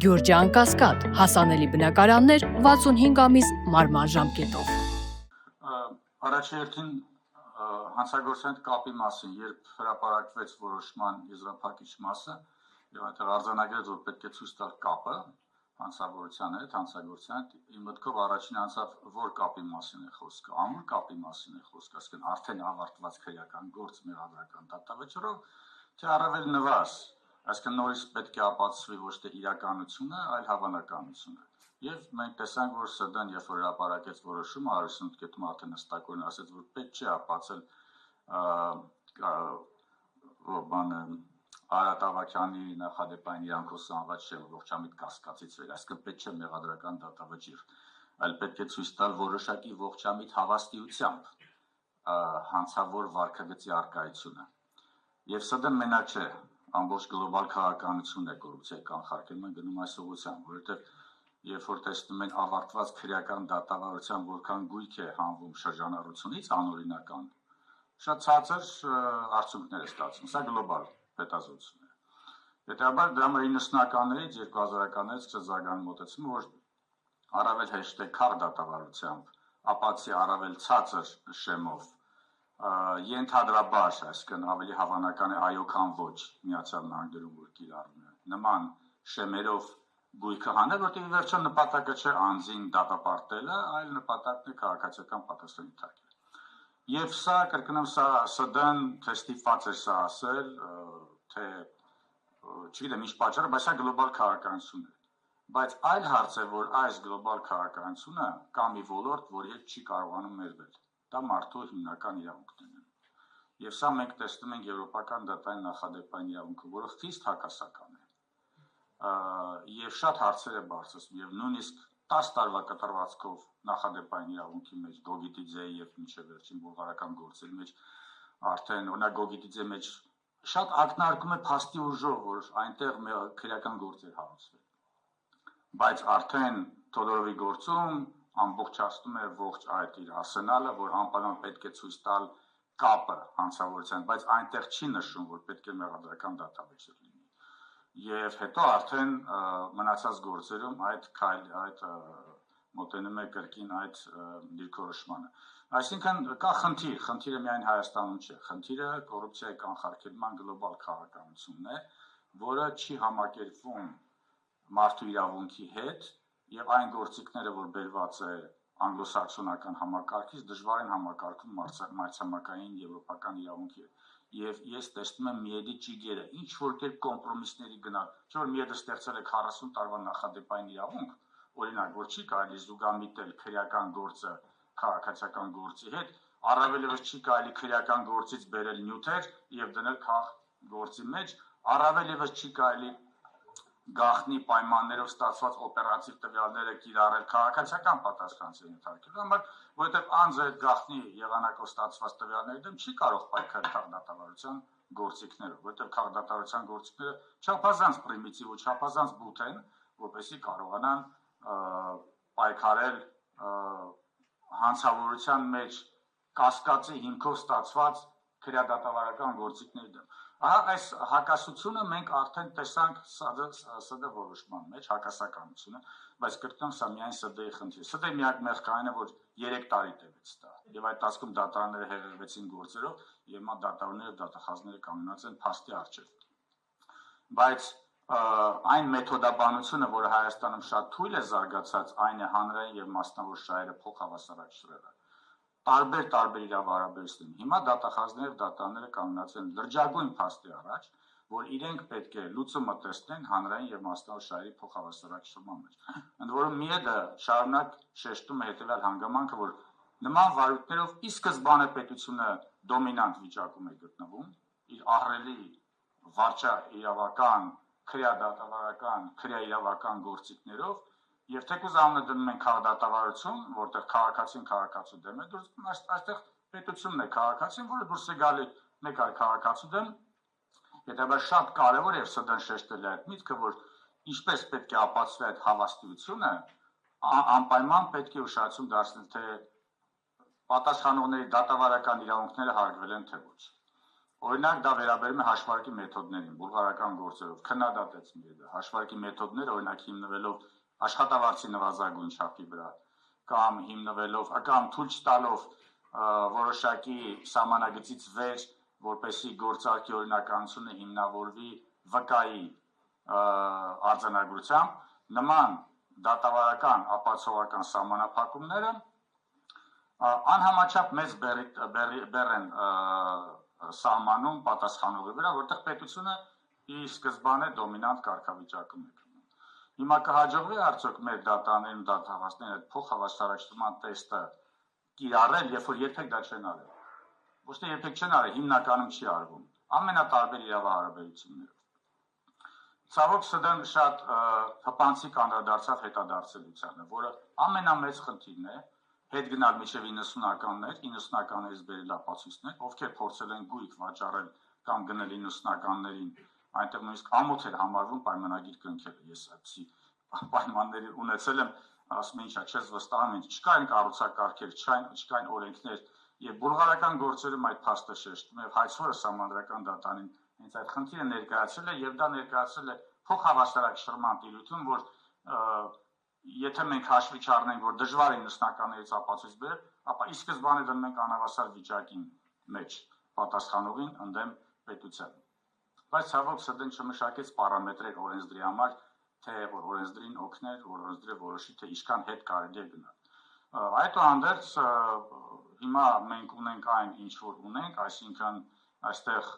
Գյուրջան Կասկադ, հասանելի բնակարաններ 65 ամիս մարման ժամկետով։ Առաջերտին հանցագործության կապի մասին, երբ հրապարակվեց որոշման եզրափակիչ մասը, եւ այնտեղ արձանագրեց, որ պետք է ցույց տալ կապը հանցագործության հետ, իմ մտքով առաջին անցավ որ կապի մասին է խոսքը, ամուր կապի մասին է խոսքը, այսինքն արդեն ավարտված քրեական գործ մեղադրական դատավճռով, թե առավել նվազ, այսինքն նորից պետք է ապացուցվի ոչ թե իրականությունը, այլ հավանականությունը։ Եվ մենք տեսանք, որ ՍԴ-ն, երբ որ հրապարակեց որոշումը, 158 կետում արդեն հստակորեն ասեց, որ պետք չէ ապացել Արարատ Ավագյանի նախադեպային իրանքով սանված չէ, ողջամիտ կասկածից վեր, այսինքն պետք չէ մեղադրական դատավճիռ, այլ պետք է ցույց տալ որոշակի ողջամիտ հավաստիությամբ հանցավոր վարքագծի առկայությունը։ Եվ ՍԴ-ն մենակ չէ, ամբողջ գլոբալ քաղաքականությունն է կոռուպցիայի կանխարգելում, են գնում այս ուղղությամբ, որովհետև երբ որ տեսնում են ավարտված քրեական դատավարության որքան գույք է հանվում շրջանառությունից անօրինական, շատ ցածր արդյունքներ է ստացվում, սա գլոբալ հետազոտություն է։ Հետաբար դրա համար 90-ականներից 2000-ականներից սկսեց զարգանում մոտեցումը, որ առավել հեշտ է քար դատավարությամբ, ապացի առավել ցածր շեմով, ենթադրաբար, այսինքն ավելի հավանական է այո քան ոչ, Միացյալ Նահանգներում որ կիրառվում է, նման շեմերով գույքը հանել, որտեղ ի վերջո նպատակը չէ անձին դատապարտելը, այլ նպատակն է քաղաքացիական պատասխան ենթարկել։ Եվ սա, կրկնեմ, սա ՍԴ-ն թե ստիպված էր սա ասել, թե չգիտեմ ինչ պատճառը, բայց սա գլոբալ քաղաքականություն է։ Բայց այլ հարց է, որ այս գլոբալ քաղաքականությունը կա մի ոլորտ, որ երբ չի կարողանում մերվել, դա մարդու հիմնական իրավունքներն են։ Եվ սա մենք տեսնում ենք եվրոպական դատային նախադեպային իրավունքը, որը խիստ հակասական է։ Եվ շատ հարցեր է բարձրացնում, եւ նույնիսկ 10 տարվա կտրվածքով նախադեպային իրավունքի մեջ Գոգիտիձեի եւ մինչեւ վերջին բուլղարական գործերի մեջ արդեն օրինակ Գոգիտիձեի մեջ շատ ակնարկում է փաստի ուժով, որ այնտեղ քրեական գործեր հարուցվել։ Բայց արդեն Թոդորովի գործում ամբողջացնում է ողջ այդ իր ասենալը, որ անպայման պետք է ցույց տալ կապը հանցավորության, բայց այնտեղ չի նշում, որ պետք է մեղադրական դատավճիռ լինի։ Եվ հետո արդեն մնացած գործերում այդ մոտենում է կրկին այդ դիրքորոշմանը։ Այսինքն կա խնդիրը միայն Հայաստանում չէ, խնդիրը կոռուպցիայի կանխարգելման գլոբալ քաղաքականությունն է, որը չի համակերպվում մարդու իրավունքի հետ, եւ այն գործիքները, որ բերված է անգլոսաքսոնական համակարգից, դժվար են համակարգում մայրցամաքային եվրոպական իրավունքի հետ։ Եվ ես տեսնում եմ միեդի ճիգերը, ինչ որ կերպ կոմպրոմիսների գնալ, չէ՞ որ միեդը ստեղծել է 40 տարվա նախադեպային իրավունք, օրինակ, որ չի կարելի զուգամիտել քրեական գործը քաղաքացիական գործի հետ, առավել եւս չի կարելի քրեական գործից բերել նյութեր եւ դնել քաղաք գործի մեջ, առավել եւս չի կարելի գաղտնի պայմաններով ստացված օպերատիվ տվյալները կիրառել քաղաքացիական պատասխանատվության ենթարկելու համար, որովհետև անձը այդ գաղտնի եղանակով ստացված տվյալների դեմ չի կարող պայքարել քաղաքդատավարության գործիքներով, որովհետև քաղաքդատավարության գործիքները չափազանց պրիմիտիվ ու չափազանց բութ են, որպեսզի կարողանան պայքարել հանցավորության մեջ կասկածի հիմքով ստացված քրեադատավարական գործիքների դեմ։ Ահա այս հակասությունը մենք արդեն տեսանք ՍԴ որոշման մեջ, հակասականությունը, բայց կրկնում սա միայն ՍԴ-ի խնդիր է։ ՍԴ-ի միակ մեղքային է, որ 3 տարի տևեց դա, եւ այդ տասկում դատարանները հեղեղվեցին գործերով, եւ մա դատարանները դատախազները կանգնած են փաստի առջեւ։ Բայց այն մեթոդաբանությունը, որը Հայաստանում շատ թույլ է զարգացած, այն է հանրային եւ մասնավոր շահերը փոխհավասարակշռելը։ Տարբեր իրավարաբերություններ։ Հիմա դատախազները եւ դատարանները կանգնած են լրջագույն փաստի առաջ, որ իրենք պետք է լուծումը տեսնեն հանրային եւ մասնավոր շահերի փոխհավասարակշռման մեջ։ Ընդ որում միեդը շարունակ շեշտում է հետեւյալ հանգամանքը, որ նման վարույթներով ի սկզբանե պետությունը դոմինանտ վիճակում է գտնվում, իր ահռելի վարչա իրավական, քրեադատավարական, քրեաիրավական գործիքներով, եւ թեկուզ անունը դնում են քաղաքդատավարություն, որտեղ քաղաքացին քաղաքացու դեմ է դուրս, այստեղ պետությունն է քաղաքացին, որը դուրս է գալի մեկ այլ քաղաքացու դեմ, հետեւաբար շատ կարեւոր է ՍԴ-ն շեշտել է այդ միտքը, որ ինչպես պետք է ապացուցվի այդ հավաստիությունը, անպայման պետք է ուշադրություն դարձնել, թե պատասխանողների դատավարական իրավունքները հարգվել են թե ոչ։ Օրինակ դա վերաբերում է հաշվարկի մեթոդներին, բուլղարական գործերով քննադատեցին դա հաշվարկի մեթոդները, օրինակ հիմնվելով աշխատավարձի նվազագույն չափի վրա, կամ հիմնվելով կամ թույլ չտալով որոշակի սահմանագծից վեր, որպեսզի գործարքի օրինականությունը հիմնավորվի վկայի արձանագրությամբ, նման դատավարական ապացողական սահմանափակումները անհամաչափ մեծ բեռ են սահմանում պատասխանողի վրա, որտեղ պետությունը ի սկզբանե դոմինանտ կարգավիճակում է գնում։ Հիմա կհաջողվի արդյոք մեր դատաներն ու դատախազներին այդ փոխհավասարակշռման տեստը կիրառել, երբ որ երբեք դա չեն արել։ Ոչ թե երբեք չեն արել, հիմնականում չի արվում։ Ամենատարբեր իրավահարաբերություններով։ Ցավոք սրտի շատ հպանցիկ անդրադարձավ հետադարձելությանը, որը ամենամեծ խնդիրն է, հետ գնալ մինչև 90-ականներից բերել ապացույցներ, ովքեր փորձել են գույք վաճառել կամ գնել 90-ականներին, այնտեղ նույնիսկ ամոթ էր համարվում պայմանագիր կնքելը։ Ես այդպիսի պայմանների ունեցել եմ, ասում եմ, ինչա, չես վստահում, չկային կառուցակարգեր, չկային օրենքներ, եւ բուլղարական գործերում այդ փաստը շեշտում է, եւ հայցորը սահմանադրական դատարանին հենց այդ խնդիրը ներկայացել է, եւ դա ներկայացել է փոխհավասարակշռման տիրույթում, որ եթե մենք հաշվի չառնենք, որ դժվար է 90-ականներից ապացույց բերել, ապա ի սկզբանե դնում ենք անհավասար վիճակի մեջ պատասխանողին ընդդեմ պետության։ Բայց ցավոք սրտի չմշակեց պարամետրեր օրենսդրի համար, թե որ օրենսդրին օգներ, որ օրենսդրը որոշի, թե ինչքան հետ կարելի է գնալ։ Այդուհանդերձ հիմա մենք ունենք այն, ինչ որ ունենք, այսինքն այստեղ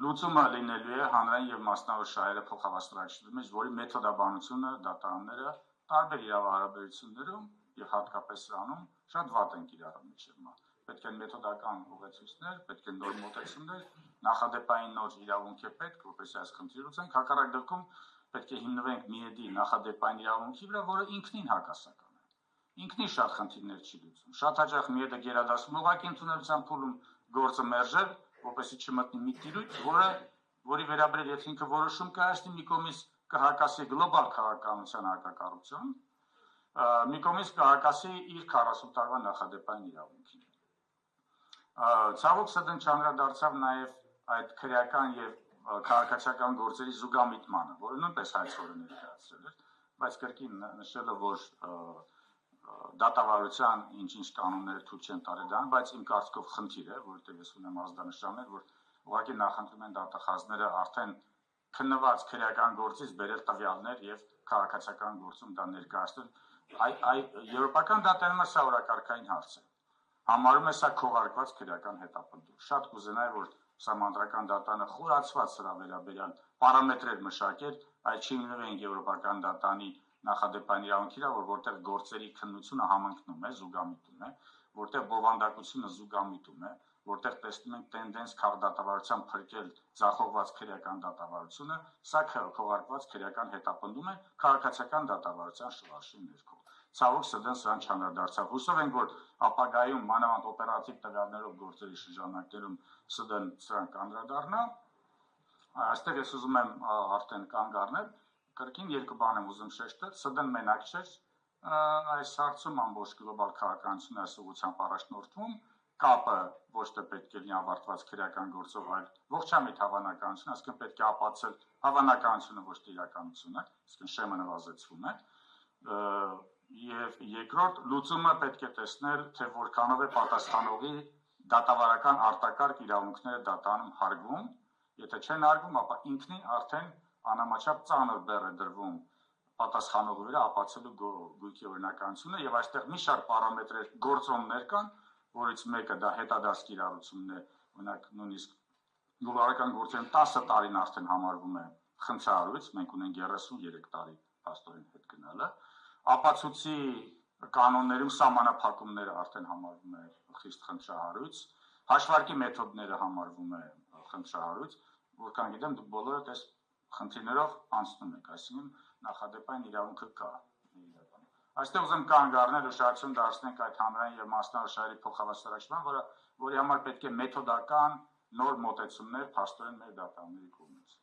լուծումը լինելու է հանրային եւ մասնավոր շահերը փոխհավասարակշռի մեջ, որի մեթոդաբանությունը դատարանները տարբեր իրավահարաբերություններում եւ հատկապես սրանում շատ վատ են կիրառում միջևմա։ Պետք են մեթոդական ուղեցույցներ, պետք են նոր մոտեցումներ, նախադեպային նոր իրավունք է պետք, որպեսզի այս խնդիրը լուծենք, հակառակ դեպքում պետք է հիմնվենք միեդի նախադեպային իրավունքի վրա, որը ինքնին հակասական է։ Ինքնին շատ խնդիրներ չի լուծում։ Շատ հաճախ միեդը գերադասում ուղղակի ընդունելության փուլում գործը մերժել, որպեսզի չմտնի մի տիրույթ, որի վերաբերյալ եթե ինքը որոշում կայացնի, մի կողմից կհակասի գլոբալ քաղաքականության հակակառուցության, մի կողմից կհակասի իր 40 տարվա նախադեպային իրավունքին։ Ցավոք սրտի չանդրադարձավ նաև այդ քրեական եւ քաղաքացիական գործերի զուգամիտմանը, որը նույնպես հայցորը ներկայացրել էր, բայց կրկին նշելով, որ դատավարության ինչ-ինչ կանոնները թույլ չեն տալի դրան, բայց իմ կարծիքով խնդիր է, որովհետև ես ունեմ ազդանշաններ, որ ուղղակի նախընտրում են դատախազները արդեն քննված քրեական գործից բերել տվյալներ եւ քաղաքացիական գործում դա ներկայացնել։ Եվրոպական դատարանը սա օրակարգային հարց է։ Համարում է սա քողարկված քրեական հետապնդում։ Շատ կուզենայի, որ սահմանադրական դատարանը խորացված սրա վերաբերյալ պարամետրեր մշակեր, այդ չի նվենք եվրոպական դատարանի նախադեպային իրավունքի վրա, որտեղ գործերի քննությունը համընկնում է, զուգամիտում է, որտեղ բովանդակությունը զուգամիտում է, որտեղ տեսնում ենք տենդենս քաղաքդատավարության փրկել ձախողված քրեական դատավարությունը, սա քողարկված քրեական հետապնդում է քաղաքացիական դատավարության շվարժի ներքո։ Ցավոք սրտի սրան չանդրադարձավ։ Հուսով ենք, որ ապագայում մանավանդ օպերատիվ տվյալներով գործերի շրջանակներում սրան կանդրադառնա։ Այստեղ ես ուզում եմ արդեն կանգ առնել, կրկին երկու բան եմ ուզում շեշտել, ՍԴ-ն մենակ չէր այս հարցում ամբողջ գլոբալ քաղաքականությունը այս ուղղությամբ առաջնորդվում, կապը ոչ թե պետք է լինի ավարտված քրեական գործով, այլ ողջամիտ հավանականություն, այսինքն պետք է ապացել հավանականությունը ոչ թե իրականությունը, այսինքն շեմը նվազեցվում է։ Եվ երկրորդ լուծումը պետք է տեսնել, թե որքանով է պատասխանողի դատավարական արտակարգ իրավունքները դատարանում հարգվում, եթե չեն հարգվում, ապա ինքնին արդեն անհամաչափ ծանր բեռ է դրվում պատասխանողի վրա ապացելու գույքի օրինականությունը եւ այստեղ մի շարք պարամետրեր գործոններ կան, որից մեկը դա հետադարձ կիրառությունն է, օրինակ նույնիսկ բուլղարական գործերում 10 տարին արդեն համարվում է խնդրահարույց, մենք ունենք 33 տարի փաստորեն հետ գնալը, ապացույցի կանոններում սահմանափակումները արդեն համարվում է խիստ խնդրահարույց, հաշվարկի մեթոդները համարվում է խնդրահարույց, որքան գիտեմ դուք բոլորդ այս խնդիրներով անցնում եք, այսինքն նախադեպային իրավունքը կա։ Այստեղ ուզում կանգ առնել ուշադրություն դարձնենք այդ հանրային եւ մասնավոր շահերի փոխհավասարակշռման, որի համար պետք է մեթոդական նոր մոտեցումներ փաստորեն մեր դատարանների կողմից։